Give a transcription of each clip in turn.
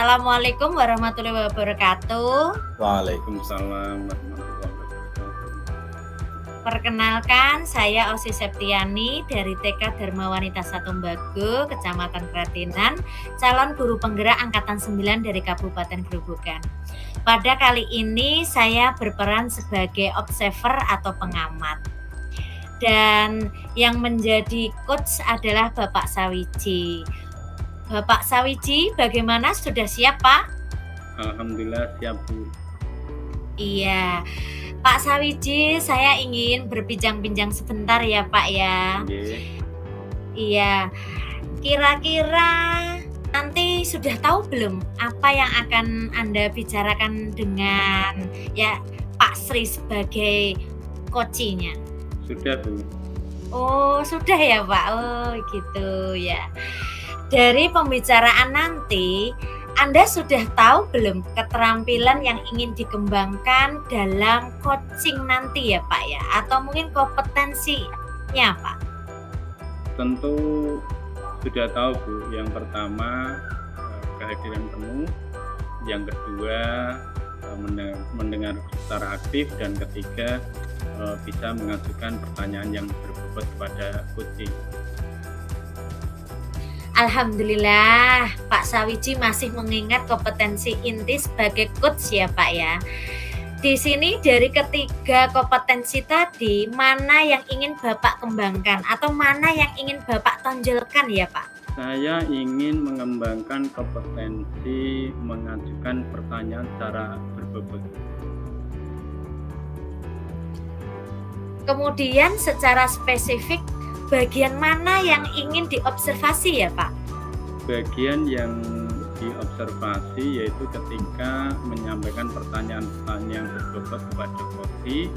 Assalamualaikum warahmatullahi wabarakatuh. Waalaikumsalam warahmatullahi wabarakatuh. Perkenalkan, saya Osi Septiani dari TK Dharma Wanita Satumbago, Kecamatan Kratinan, calon guru penggerak Angkatan 9 dari Kabupaten Grobogan. Pada kali ini saya berperan sebagai observer atau pengamat. Dan yang menjadi coach adalah Bapak Sawiji. Bapak Sawiji, bagaimana, sudah siap, Pak? Alhamdulillah siap, Bu. Iya, Pak Sawiji, saya ingin berbincang-bincang sebentar ya, Pak ya. Nggih. Iya, kira-kira nanti sudah tahu belum apa yang akan Anda bicarakan dengan ya Pak Sri sebagai coaching-nya? Sudah, Bu. Oh, sudah ya, Pak. Oh, gitu ya. Dari pembicaraan nanti, Anda sudah tahu belum keterampilan yang ingin dikembangkan dalam coaching nanti ya, Pak ya? Atau mungkin kompetensinya, Pak? Tentu sudah tahu, Bu. Yang pertama kehadiran temu, yang kedua mendengar secara aktif, dan ketiga bisa mengajukan pertanyaan yang berbobot kepada coaching. Alhamdulillah, Pak Sawiji masih mengingat kompetensi inti sebagai coach ya, Pak ya. Di sini dari ketiga kompetensi tadi, mana yang ingin Bapak kembangkan atau mana yang ingin Bapak tonjolkan ya, Pak? Saya ingin mengembangkan kompetensi mengajukan pertanyaan secara berbobot. Kemudian secara spesifik, bagian mana yang ingin diobservasi ya, Pak? Bagian yang diobservasi yaitu ketika menyampaikan pertanyaan-pertanyaan yang berbobot kepada coach,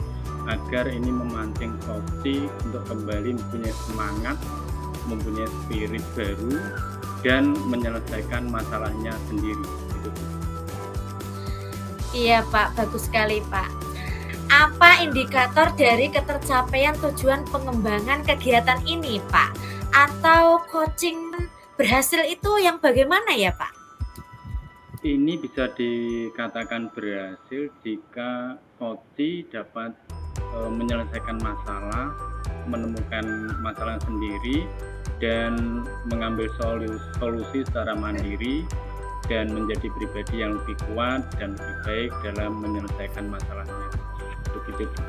agar ini memancing coach untuk kembali mempunyai semangat, mempunyai spirit baru, dan menyelesaikan masalahnya sendiri. Gitu. Iya, Pak, bagus sekali, Pak. Apa indikator dari ketercapaian tujuan pengembangan kegiatan ini, Pak? Atau coaching berhasil itu yang bagaimana ya, Pak? Ini bisa dikatakan berhasil jika coach dapat menyelesaikan masalah, menemukan masalah sendiri, dan mengambil solusi secara mandiri, dan menjadi pribadi yang lebih kuat dan lebih baik dalam menyelesaikan masalahnya. Begitu.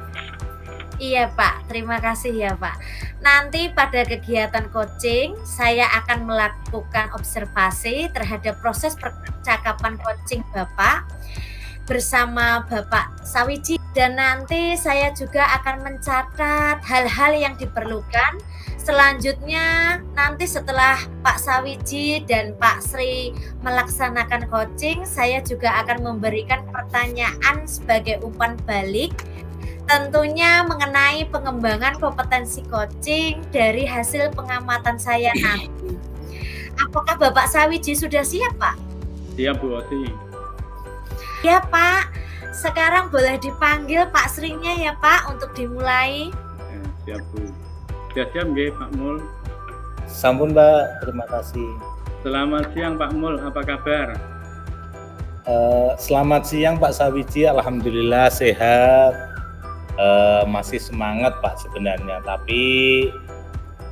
Iya, Pak, terima kasih ya, Pak. Nanti pada kegiatan coaching, saya akan melakukan observasi terhadap proses percakapan coaching Bapak bersama Bapak Sawiji, dan nanti saya juga akan mencatat hal-hal yang diperlukan. Selanjutnya, nanti setelah Pak Sawiji dan Pak Sri melaksanakan coaching, saya juga akan memberikan pertanyaan sebagai umpan balik, tentunya mengenai pengembangan kompetensi coaching dari hasil pengamatan saya nanti. Apakah Bapak Sawiji sudah siap, Pak? Siap, Bu Osi. Ya, Pak. Sekarang boleh dipanggil Pak Srinya ya, Pak, untuk dimulai. Siap, Bu. Sudah siap nggih, Pak Mul? Sampun, Mbak. Terima kasih. Selamat siang, Pak Mul. Apa kabar? Selamat siang, Pak Sawiji. Alhamdulillah sehat. Masih semangat, Pak, sebenarnya. Tapi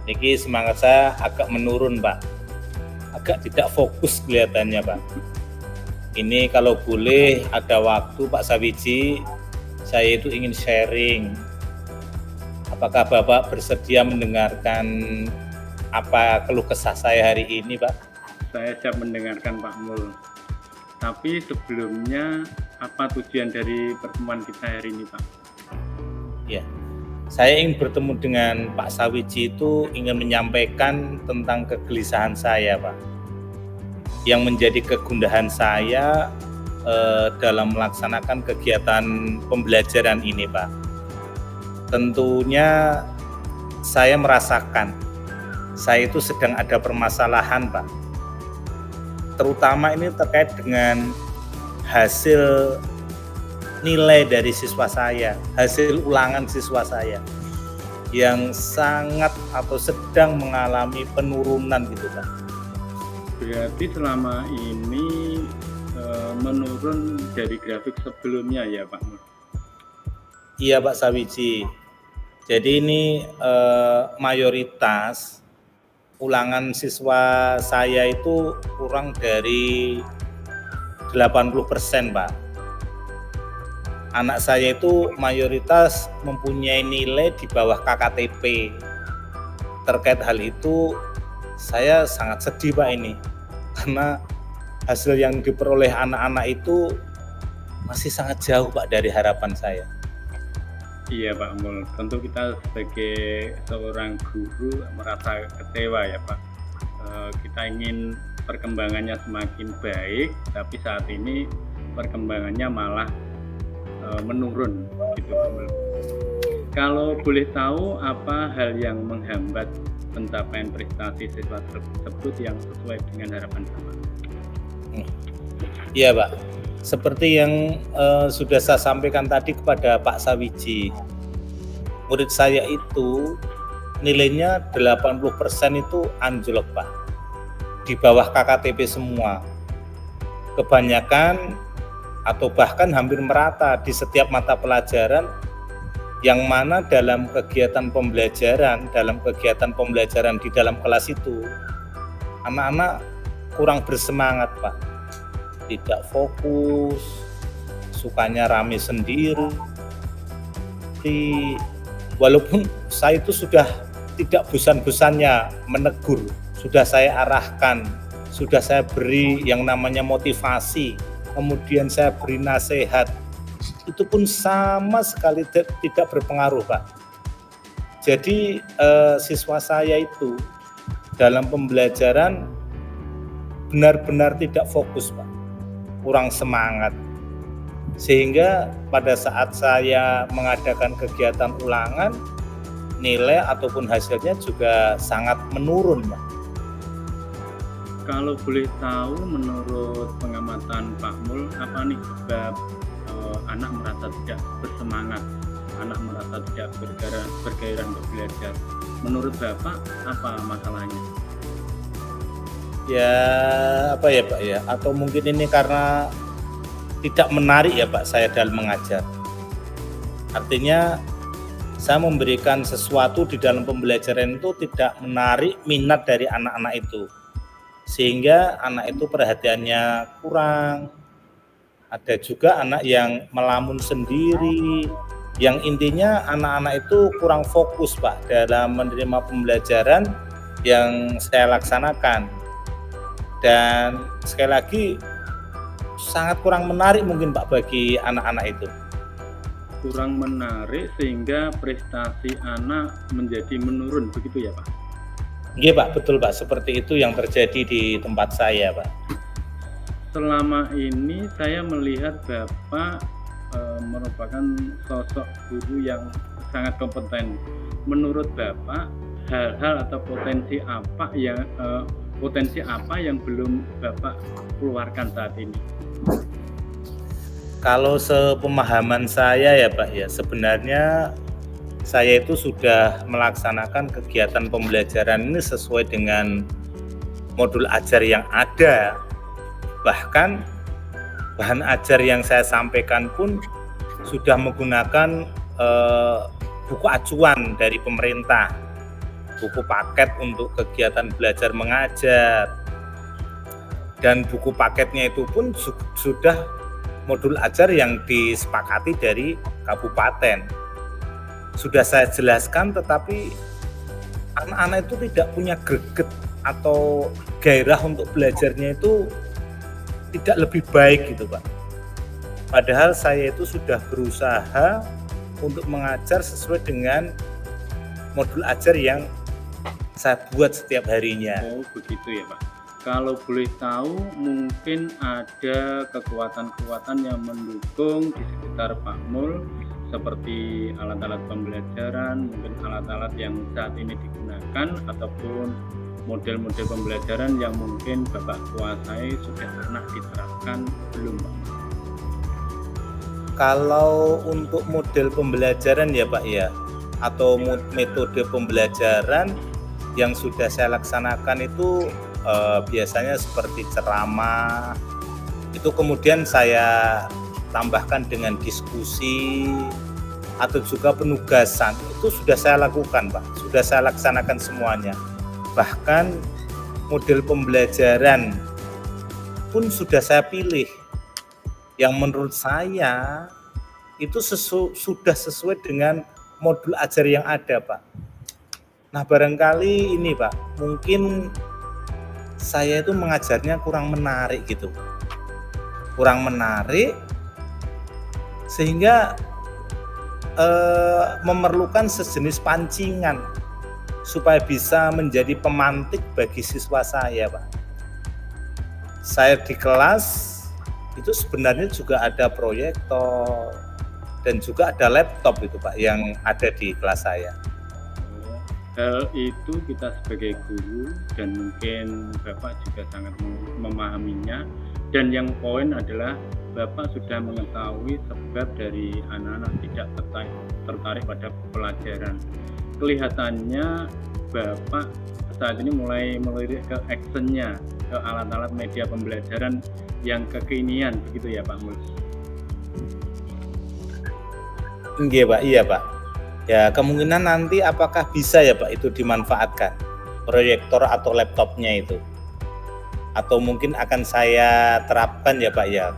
niki semangat saya agak menurun, Pak. Agak tidak fokus kelihatannya, Pak. Ini kalau boleh ada waktu, Pak Sawiji, saya itu ingin sharing. Apakah Bapak bersedia mendengarkan apa keluh kesah saya hari ini, Pak? Saya siap mendengarkan, Pak Mul. Tapi sebelumnya, apa tujuan dari pertemuan kita hari ini, Pak? Ya, saya ingin bertemu dengan Pak Sawiji itu ingin menyampaikan tentang kegelisahan saya, Pak. Yang menjadi kegundahan saya dalam melaksanakan kegiatan pembelajaran ini, Pak. Tentunya saya merasakan saya itu sedang ada permasalahan, Pak. Terutama ini terkait dengan hasil nilai dari siswa saya, hasil ulangan siswa saya yang sangat atau sedang mengalami penurunan gitu, Pak. Berarti selama ini menurun dari grafik sebelumnya ya Pak Mul? Iya Pak Sawiji. Jadi ini mayoritas ulangan siswa saya itu kurang dari 80% Pak. Anak saya itu mayoritas mempunyai nilai di bawah KKTP. Terkait hal itu saya sangat sedih Pak ini, karena hasil yang diperoleh anak-anak itu masih sangat jauh Pak dari harapan saya. Iya Pak Mul, tentu kita sebagai seorang guru merasa kecewa ya Pak. Kita ingin perkembangannya semakin baik, tapi saat ini perkembangannya malah menurun gitu Pak Mul. Kalau boleh tahu apa hal yang menghambat pencapaian prestasi siswa tersebut yang sesuai dengan harapan Bapak? Iya Pak, seperti yang sudah saya sampaikan tadi kepada Pak Sawiji, murid saya itu nilainya 80% itu anjlok Pak, di bawah KKTP semua. Kebanyakan atau bahkan hampir merata di setiap mata pelajaran, yang mana dalam kegiatan pembelajaran di dalam kelas itu anak-anak kurang bersemangat Pak, tidak fokus, sukanya rame sendiri. Walaupun saya itu sudah tidak bosan-bosannya menegur, sudah saya arahkan, sudah saya beri yang namanya motivasi, kemudian saya beri nasihat, itu pun sama sekali tidak berpengaruh Pak. Jadi siswa saya itu dalam pembelajaran benar-benar tidak fokus Pak, kurang semangat, sehingga pada saat saya mengadakan kegiatan ulangan, nilai ataupun hasilnya juga sangat menurun Pak. Kalau boleh tahu menurut pengamatan Pak Mul, apa nih sebab anak merasa tidak bersemangat, anak merasa tidak bergairah untuk belajar? Menurut Bapak apa masalahnya? Ya apa ya Pak ya, atau mungkin ini karena tidak menarik ya Pak saya dalam mengajar. Artinya saya memberikan sesuatu di dalam pembelajaran itu tidak menarik minat dari anak-anak itu, sehingga anak itu perhatiannya kurang. Ada juga anak yang melamun sendiri, yang intinya anak-anak itu kurang fokus Pak dalam menerima pembelajaran yang saya laksanakan. Dan sekali lagi sangat kurang menarik mungkin Pak bagi anak-anak itu. Kurang menarik sehingga prestasi anak menjadi menurun, begitu ya Pak? Iya Pak, betul Pak, seperti itu yang terjadi di tempat saya Pak. Selama ini saya melihat Bapak merupakan sosok guru yang sangat kompeten. Menurut Bapak, hal-hal atau potensi apa yang belum Bapak keluarkan saat ini? Kalau sepemahaman saya ya Pak ya, sebenarnya saya itu sudah melaksanakan kegiatan pembelajaran ini sesuai dengan modul ajar yang ada. Bahkan bahan ajar yang saya sampaikan pun sudah menggunakan buku acuan dari pemerintah, buku paket untuk kegiatan belajar mengajar, dan buku paketnya itu pun sudah modul ajar yang disepakati dari kabupaten. Sudah saya jelaskan, tetapi anak-anak itu tidak punya greget atau gairah untuk belajarnya itu tidak lebih baik gitu Pak. Padahal saya itu sudah berusaha untuk mengajar sesuai dengan modul ajar yang saya buat setiap harinya. Oh begitu ya Pak. Kalau boleh tahu mungkin ada kekuatan-kekuatan yang mendukung di sekitar Pak Mul, seperti alat-alat pembelajaran, mungkin alat-alat yang saat ini digunakan, ataupun model-model pembelajaran yang mungkin Bapak kuasai sudah pernah diterapkan belum Pak? Kalau untuk model pembelajaran ya Pak ya, atau metode pembelajaran yang sudah saya laksanakan itu biasanya seperti ceramah, Itu kemudian saya tambahkan dengan diskusi atau juga penugasan, itu sudah saya lakukan Pak, sudah saya laksanakan semuanya. Bahkan model pembelajaran pun sudah saya pilih yang menurut saya itu sudah sesuai dengan modul ajar yang ada Pak. Nah barangkali ini Pak, mungkin saya itu mengajarnya kurang menarik gitu, kurang menarik sehingga memerlukan sejenis pancingan supaya bisa menjadi pemantik bagi siswa saya Pak. Saya di kelas itu sebenarnya juga ada proyektor dan juga ada laptop itu Pak yang ada di kelas saya. Hal itu kita sebagai guru dan mungkin Bapak juga sangat memahaminya, dan yang poin adalah Bapak sudah mengetahui sebab dari anak-anak tidak tertarik pada pelajaran. Kelihatannya Bapak saat ini mulai melirik ke actionnya, ke alat-alat media pembelajaran yang kekinian, begitu ya Pak Mul? Iya Pak. Ya kemungkinan nanti apakah bisa ya Pak itu dimanfaatkan proyektor atau laptopnya itu, atau mungkin akan saya terapkan ya Pak ya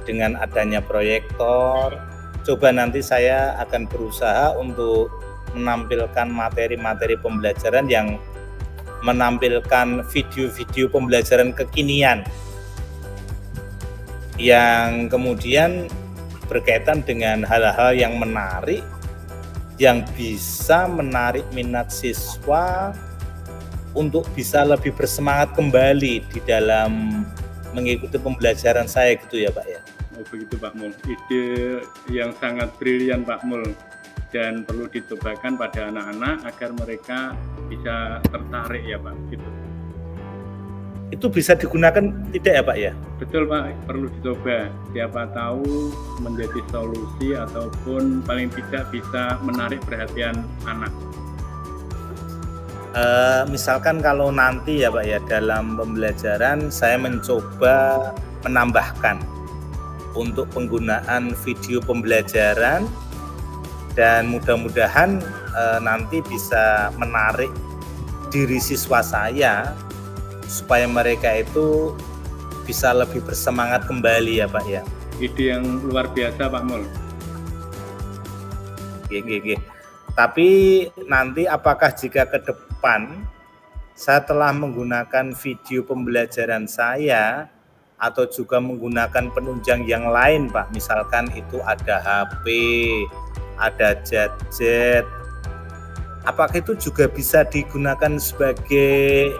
dengan adanya proyektor. Coba nanti saya akan berusaha untuk menampilkan materi-materi pembelajaran yang menampilkan video-video pembelajaran kekinian yang kemudian berkaitan dengan hal-hal yang menarik, yang bisa menarik minat siswa untuk bisa lebih bersemangat kembali di dalam mengikuti pembelajaran saya gitu ya Pak ya. Oh begitu Pak Mul, ide yang sangat brilian Pak Mul, dan perlu dicobakan pada anak-anak agar mereka bisa tertarik ya Pak gitu. Itu bisa digunakan tidak ya Pak ya? Betul Pak, perlu dicoba, siapa tahu menjadi solusi ataupun paling tidak bisa menarik perhatian anak. Misalkan kalau nanti ya Pak ya dalam pembelajaran saya mencoba menambahkan untuk penggunaan video pembelajaran, dan mudah-mudahan nanti bisa menarik diri siswa saya supaya mereka itu bisa lebih bersemangat kembali ya Pak ya. Ide yang luar biasa Pak Mul. Oke. Tapi nanti apakah jika ke depan saya telah menggunakan video pembelajaran saya atau juga menggunakan penunjang yang lain Pak, misalkan itu ada HP, ada gadget, apakah itu juga bisa digunakan sebagai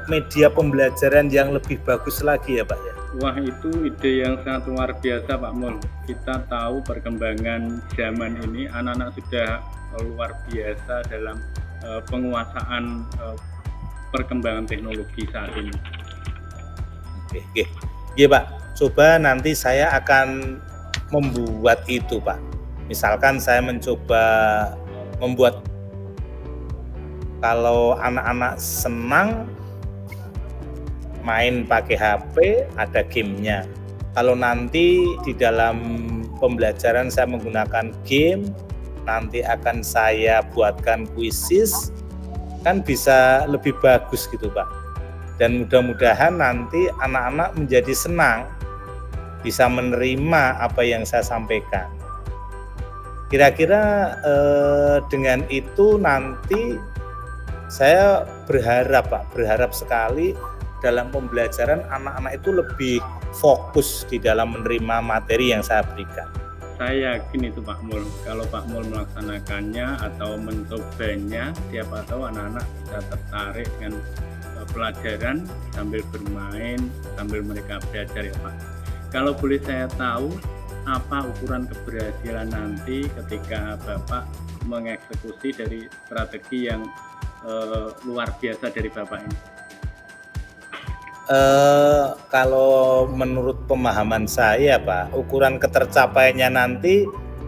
media pembelajaran yang lebih bagus lagi ya Pak ya? Wah itu ide yang sangat luar biasa Pak Mul. Kita tahu perkembangan zaman ini anak-anak sudah luar biasa dalam penguasaan perkembangan teknologi saat ini. Oke. Iya Pak, coba nanti saya akan membuat itu Pak. Misalkan saya mencoba membuat, kalau anak-anak senang main pakai HP, ada gamenya. Kalau nanti di dalam pembelajaran saya menggunakan game, nanti akan saya buatkan kuisis, kan bisa lebih bagus gitu Pak. Dan mudah-mudahan nanti anak-anak menjadi senang, bisa menerima apa yang saya sampaikan. Kira-kira dengan itu nanti saya berharap sekali dalam pembelajaran anak-anak itu lebih fokus di dalam menerima materi yang saya berikan. Saya yakin itu Pak Mul, kalau Pak Mul melaksanakannya atau mencobanya, siapa tahu anak-anak bisa tertarik dengan pelajaran sambil bermain, sambil mereka belajar ya Pak. Kalau boleh saya tahu, apa ukuran keberhasilan nanti ketika Bapak mengeksekusi dari strategi yang luar biasa dari Bapak ini? Kalau menurut pemahaman saya Pak, ukuran ketercapaiannya nanti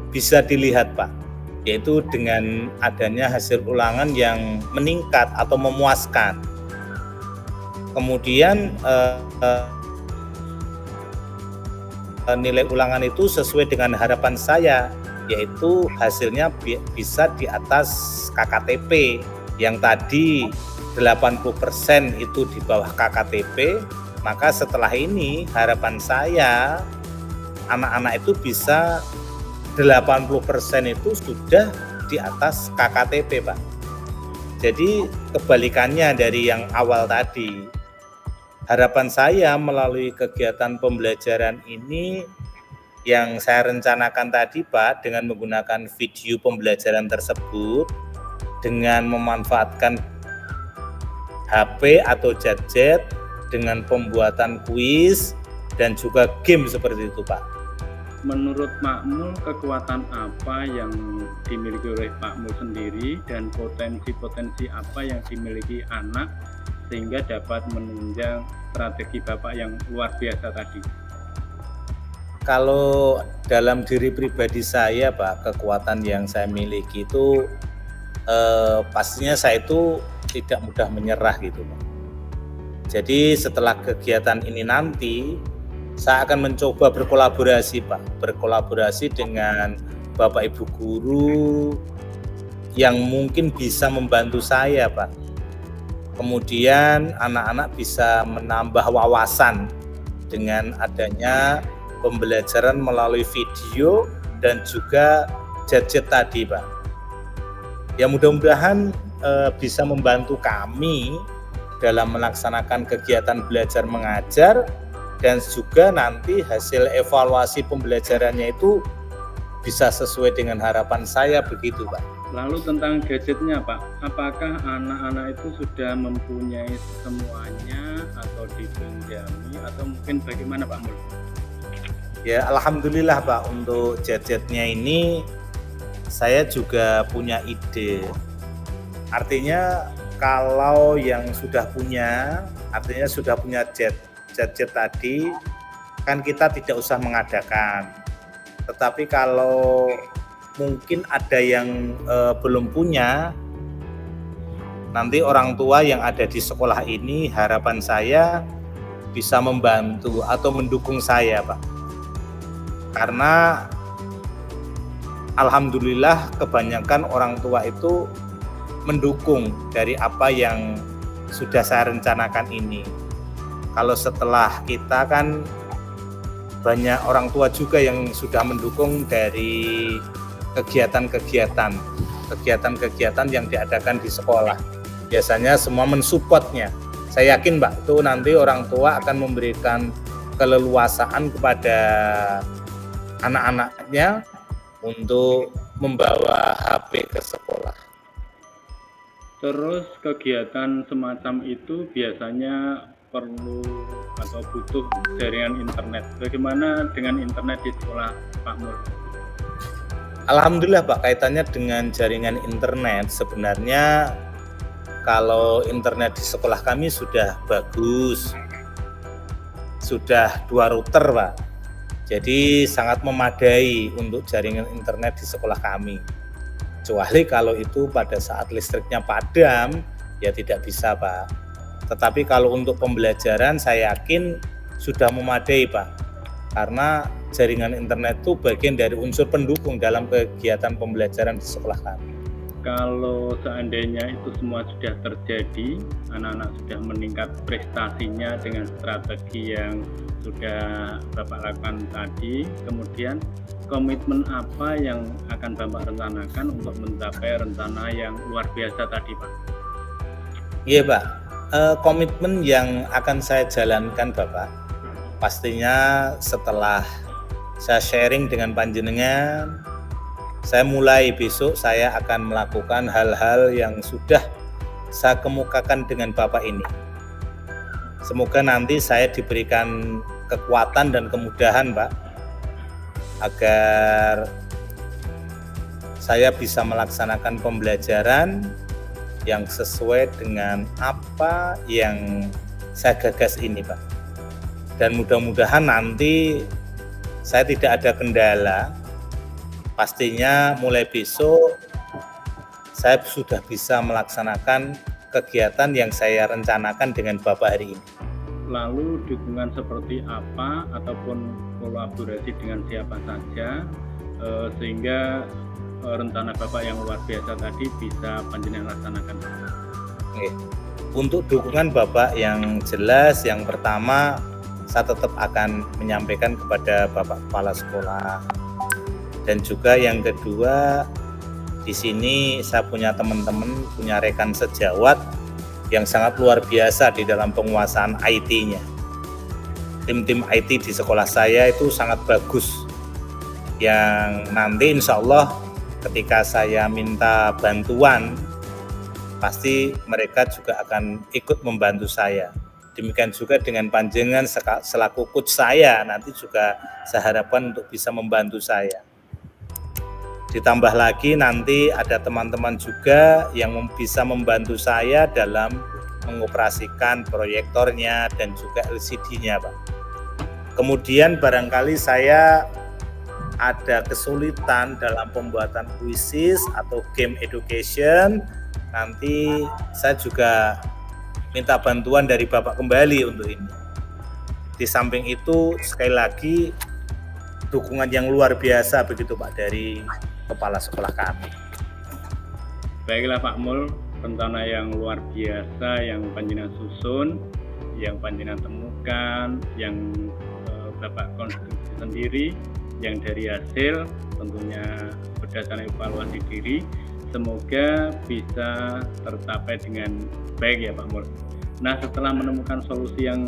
bisa dilihat Pak, yaitu dengan adanya hasil ulangan yang meningkat atau memuaskan. Kemudian nilai ulangan itu sesuai dengan harapan saya, yaitu hasilnya bisa di atas KKTP yang tadi 80% itu di bawah KKTP. Maka setelah ini harapan saya anak-anak itu bisa 80% itu sudah di atas KKTP, Pak. Jadi kebalikannya dari yang awal tadi. Harapan saya melalui kegiatan pembelajaran ini yang saya rencanakan tadi, Pak, dengan menggunakan video pembelajaran tersebut, dengan memanfaatkan HP atau gadget, dengan pembuatan kuis dan juga game seperti itu, Pak. Menurut Pak Mul, kekuatan apa yang dimiliki oleh Pak Mul sendiri dan potensi-potensi apa yang dimiliki anak sehingga dapat menunjang strategi Bapak yang luar biasa tadi? Kalau dalam diri pribadi saya, Pak, kekuatan yang saya miliki itu pastinya saya itu tidak mudah menyerah gitu, Pak. Jadi setelah kegiatan ini nanti saya akan mencoba berkolaborasi, Pak, berkolaborasi dengan Bapak Ibu guru yang mungkin bisa membantu saya, Pak. Kemudian anak-anak bisa menambah wawasan dengan adanya pembelajaran melalui video dan juga gadget tadi, Pak. Ya mudah-mudahan bisa membantu kami dalam melaksanakan kegiatan belajar mengajar dan juga nanti hasil evaluasi pembelajarannya itu bisa sesuai dengan harapan saya begitu, Pak. Lalu tentang gadgetnya, Pak, apakah anak-anak itu sudah mempunyai semuanya atau dipinjami atau mungkin bagaimana, Pak Mul? Ya alhamdulillah, Pak, untuk gadgetnya ini saya juga punya ide. Artinya kalau yang sudah punya, artinya sudah punya gadget tadi, kan kita tidak usah mengadakan. Tetapi kalau mungkin ada yang belum punya, nanti orang tua yang ada di sekolah ini harapan saya bisa membantu atau mendukung saya, Pak. Karena alhamdulillah kebanyakan orang tua itu mendukung dari apa yang sudah saya rencanakan ini. Kalau setelah kita kan banyak orang tua juga yang sudah mendukung dari kegiatan-kegiatan yang diadakan di sekolah. Biasanya semua mensupportnya. Saya yakin, Pak, itu nanti orang tua akan memberikan keleluasaan kepada anak-anaknya untuk membawa HP ke sekolah. Terus kegiatan semacam itu biasanya perlu atau butuh jaringan internet. Bagaimana dengan internet di sekolah, Pak Mul? Alhamdulillah, Pak, kaitannya dengan jaringan internet sebenarnya kalau internet di sekolah kami sudah bagus, sudah 2 router, Pak. Jadi sangat memadai untuk jaringan internet di sekolah kami. Kecuali kalau itu pada saat listriknya padam, ya tidak bisa, Pak. Tetapi kalau untuk pembelajaran saya yakin sudah memadai, Pak. Karena jaringan internet itu bagian dari unsur pendukung dalam kegiatan pembelajaran di sekolah kami. Kalau seandainya itu semua sudah terjadi, anak-anak sudah meningkat prestasinya dengan strategi yang sudah Bapak lakukan tadi, kemudian komitmen apa yang akan Bapak rencanakan untuk mencapai rencana yang luar biasa tadi, Pak? Iya, Pak. Komitmen yang akan saya jalankan, Bapak, pastinya setelah saya sharing dengan panjenengan, saya mulai besok saya akan melakukan hal-hal yang sudah saya kemukakan dengan Bapak ini. Semoga nanti saya diberikan kekuatan dan kemudahan, Pak, agar saya bisa melaksanakan pembelajaran yang sesuai dengan apa yang saya gagas ini, Pak. Dan mudah-mudahan nanti saya tidak ada kendala. Pastinya mulai besok saya sudah bisa melaksanakan kegiatan yang saya rencanakan dengan Bapak hari ini. lalu dukungan seperti apa ataupun kolaborasi dengan siapa saja sehingga rencana Bapak yang luar biasa tadi bisa panjenengan laksanakan. Oke. Untuk dukungan Bapak yang jelas, yang pertama saya tetap akan menyampaikan kepada Bapak Kepala Sekolah, dan juga yang kedua di sini saya punya teman-teman, punya rekan sejawat yang sangat luar biasa di dalam penguasaan IT-nya. Tim-tim IT di sekolah saya itu sangat bagus, yang nanti insya Allah ketika saya minta bantuan pasti mereka juga akan ikut membantu saya. Demikian juga dengan panjenengan selaku coach saya, nanti juga saya harapkan untuk bisa membantu saya. Ditambah lagi nanti ada teman-teman juga yang bisa membantu saya dalam mengoperasikan proyektornya dan juga LCD-nya, Pak. Kemudian barangkali saya ada kesulitan dalam pembuatan kuisis atau game education, nanti saya juga minta bantuan dari Bapak kembali untuk ini. Di samping itu sekali lagi dukungan yang luar biasa begitu Pak dari kepala sekolah kami. Baiklah Pak Mul, rencana yang luar biasa yang panjenengan susun, yang panjenengan temukan, yang Bapak konstruksi sendiri, yang dari hasil tentunya berdasarkan evaluasi diri, semoga bisa tercapai dengan baik ya Pak Mul. Nah, setelah menemukan solusi yang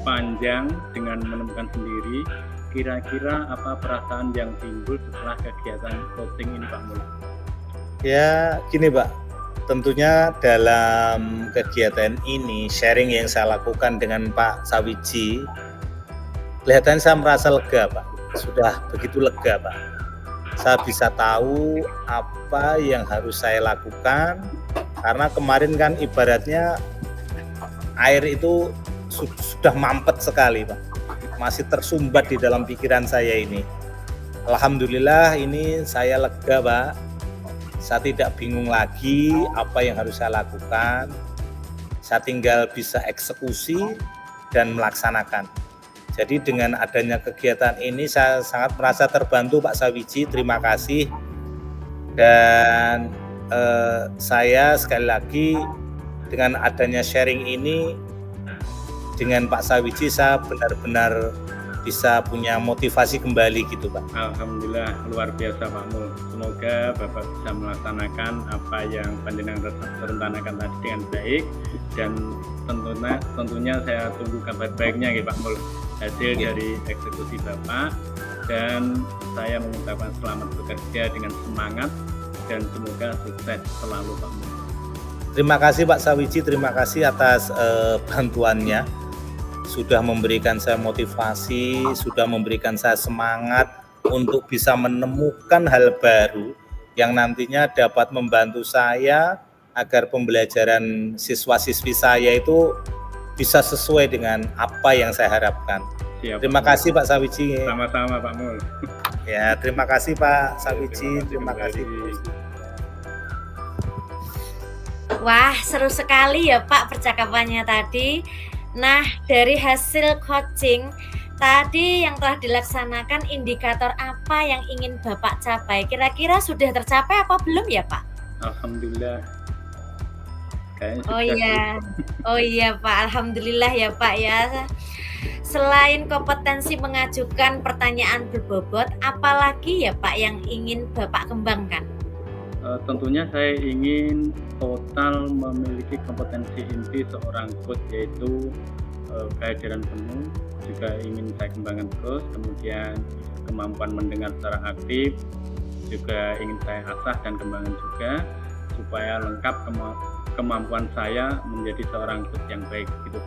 panjang dengan menemukan sendiri, kira-kira apa perasaan yang timbul setelah kegiatan coaching ini Pak Mul? Ya gini Pak, tentunya dalam kegiatan ini sharing yang saya lakukan dengan Pak Sawiji, kelihatan saya merasa lega Pak, sudah begitu lega Pak. Saya bisa tahu apa yang harus saya lakukan, karena kemarin kan ibaratnya air itu sudah mampet sekali Pak, masih tersumbat di dalam pikiran saya ini. Alhamdulillah ini saya lega Pak, saya tidak bingung lagi apa yang harus saya lakukan, saya tinggal bisa eksekusi dan melaksanakan. Jadi dengan adanya kegiatan ini saya sangat merasa terbantu Pak Sawiji, terima kasih. Dan saya sekali lagi dengan adanya sharing ini dengan Pak Sawiji saya benar-benar bisa punya motivasi kembali gitu Pak. Alhamdulillah luar biasa Pak Mul. Semoga Bapak bisa melaksanakan apa yang panjenengan rencanakan tadi dengan baik, dan tentunya saya tunggu kabar baiknya ya Pak Mul, hasil dari eksekusi Bapak, dan saya mengucapkan selamat bekerja dengan semangat dan semoga sukses selalu Pak Mul. Terima kasih Pak Sawiji, terima kasih atas bantuannya. Sudah memberikan saya motivasi, sudah memberikan saya semangat untuk bisa menemukan hal baru yang nantinya dapat membantu saya agar pembelajaran siswa-siswi saya itu bisa sesuai dengan apa yang saya harapkan. Siap, terima kasih Pak Sawiji. Sama-sama Pak Mul. Ya, terima kasih Pak Sawiji, terima kasih. Wah, seru sekali ya Pak percakapannya tadi. Nah, dari hasil coaching tadi yang telah dilaksanakan, indikator apa yang ingin Bapak capai? Kira-kira sudah tercapai apa belum ya Pak? Alhamdulillah. Oh iya Pak, alhamdulillah ya Pak ya. Selain kompetensi mengajukan pertanyaan berbobot, apalagi ya Pak yang ingin Bapak kembangkan? Tentunya saya ingin total memiliki kompetensi inti seorang coach, yaitu kehadiran penuh, juga ingin saya kembangkan terus, kemudian kemampuan mendengar secara aktif juga ingin saya asah dan kembangkan juga, supaya lengkap kemampuan saya menjadi seorang coach yang baik gitu.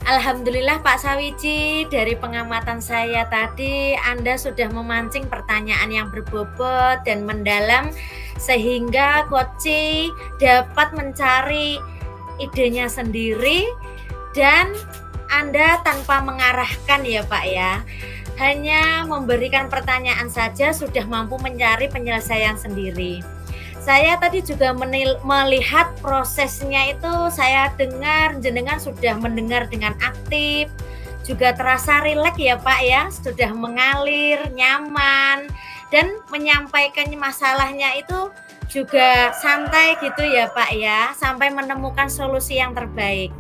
Alhamdulillah Pak Sawiji, dari pengamatan saya tadi Anda sudah memancing pertanyaan yang berbobot dan mendalam sehingga coach dapat mencari idenya sendiri, dan Anda tanpa mengarahkan ya Pak ya, hanya memberikan pertanyaan saja sudah mampu mencari penyelesaian sendiri. Saya tadi juga melihat prosesnya itu, saya dengar jenengan sudah mendengar dengan aktif, juga terasa rileks ya Pak ya, sudah mengalir, nyaman, dan menyampaikan masalahnya itu juga santai gitu ya Pak ya, sampai menemukan solusi yang terbaik.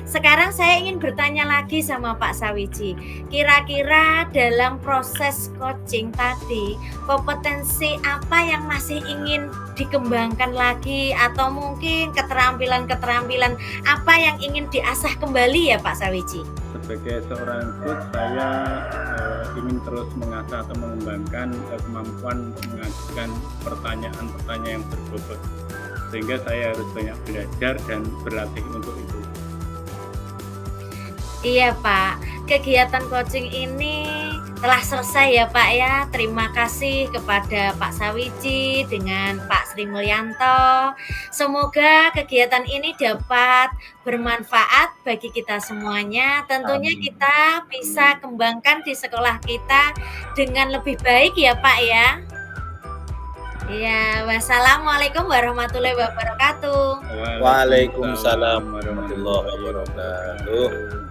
Sekarang saya ingin bertanya lagi sama Pak Sawiji, kira-kira dalam proses coaching tadi, kompetensi apa yang masih ingin dikembangkan lagi, atau mungkin keterampilan-keterampilan apa yang ingin diasah kembali ya Pak Sawiji? Sebagai seorang coach, saya ingin terus mengasah atau mengembangkan kemampuan untuk mengajukan pertanyaan-pertanyaan yang berbobot, sehingga saya harus banyak belajar dan berlatih untuk itu. Iya Pak, kegiatan coaching ini telah selesai ya Pak ya. Terima kasih kepada Pak Sawiji dengan Pak Sri Mulyanto. Semoga kegiatan ini dapat bermanfaat bagi kita semuanya. Tentunya Amin. kita bisa kembangkan di sekolah kita dengan lebih baik ya Pak ya. Iya, wassalamualaikum warahmatullahi wabarakatuh. Waalaikumsalam warahmatullahi wabarakatuh.